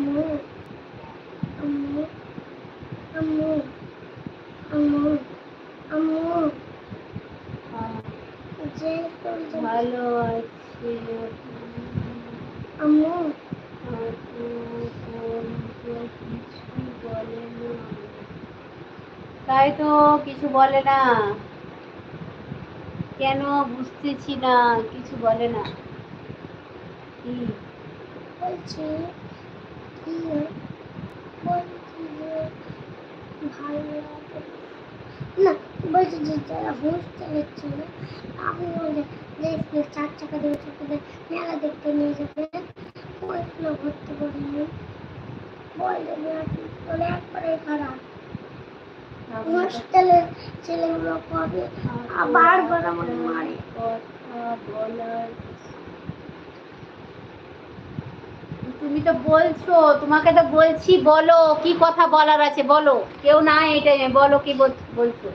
আম্মু আম্মু আম্মু আম্মু আম্মু যে ভালো আছে আম্মু কিছু বলে না, তাই তো কিছু বলে না কেন বুঝতেছি না, কিছু বলে না। কি বলছি কি বলছি যে ভালো লাগে না, বলছি যে যারা হোস্টেলে ছিল আমি বলে যে 4 টাকা দিয়ে মেলা দেখতে নিয়ে যাবে ওইগুলো ভর্তি করিনি বলে বলে একবারে খারাপ হোস্টেলের ছেলেগুলো কবে আবার গড়াগড়ি মারে কথা বলার। তুমি তো বলছো, তোমাকে তো বলছি বলো কি কথা বলার আছে বলো, কেউ না এটা বলো কি বলছো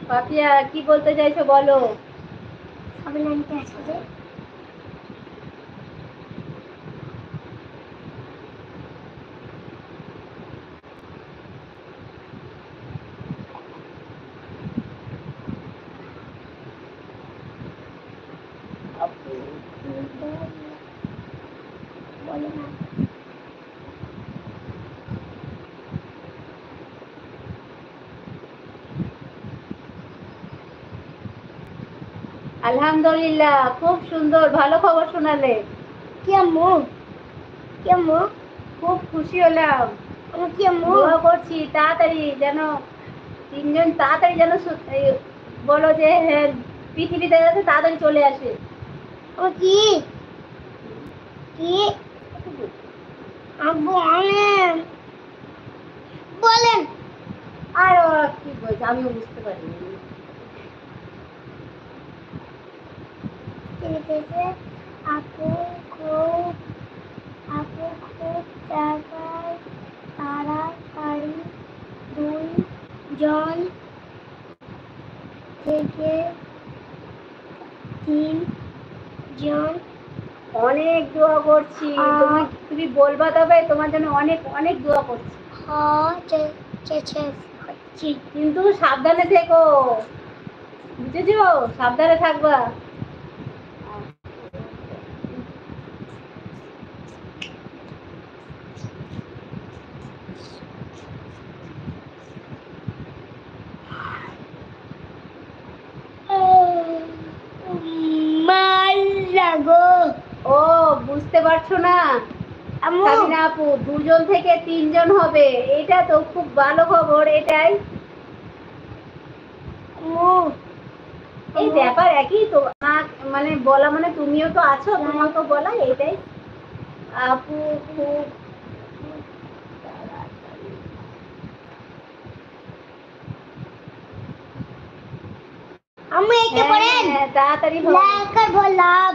পাপিয়া, কি বলতে চাইছো বলো। সবাই লাইনতে আছে যে বলে না আলহামদুলিল্লাহ, খুব সুন্দর, ভালো খবর শোনালে। কি আম্মু খুব খুশি হলাম। কি আম্মু দোয়া করছি তাড়াতাড়ি যেন তিনজন তাড়াতাড়ি যেন বলো যে হ্যাঁ পৃথিবীতে যাতে তাড়াতাড়ি চলে আসে। ও কি কি আব্বু বলেন বলেন আর কি বলছে আমিও বুঝতে পারিনি। আপু খুব জায়গায় তাড়াতাড়ি 2 জন থেকে 3 জন অনেক দোয়া করছি, তুমি বলবা তবে তোমার জন্য অনেক অনেক দোয়া করছি। কিন্তু সাবধানে থেকো, বুঝেছো, সাবধানে থাকবা। ও বুঝতে পারছো না সাবিনা আপু, 2 জন থেকে 3 জন হবে, এটা তো খুব ভালো খবর। এটাই এই ব্যাপার একই তো, মানে বলা মানে তুমিও তো আছো, তোমাকে বলা এইটাই। আপু খুব আমি একে পড়েন তাড়াতাড়ি বললাম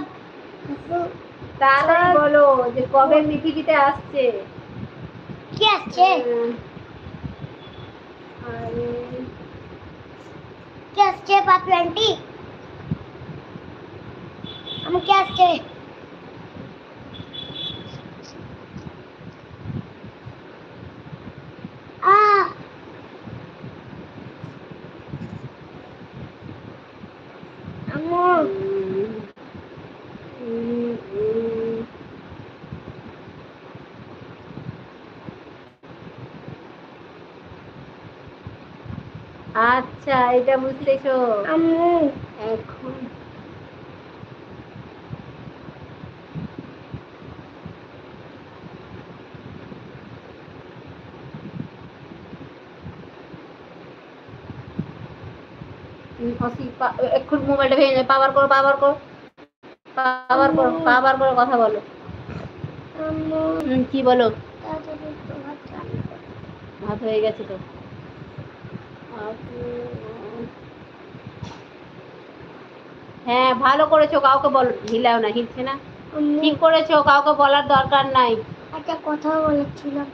তাড়াতাড়ি বলো যে কবে পৃথিবীতে আসছে। কি আসছে আরে কি আসছে পাপি আন্টি, আমি কি আসছে আচ্ছা এটা বুঝতেছো আম্মু এখন এখন মোবাইলটা ভেঙে যায়, পাওয়ার করো পাওয়ার করো কথা বলো। কি বলো, ভাত হয়ে গেছে তো। হ্যাঁ ভালো করেছো, কাউকে বলো, হিলাও না, হিলছে না, ঠিক করেছো, কাউকে বলার দরকার নাই। একটা কথা বলেছিলাম,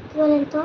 কি বলেন তো,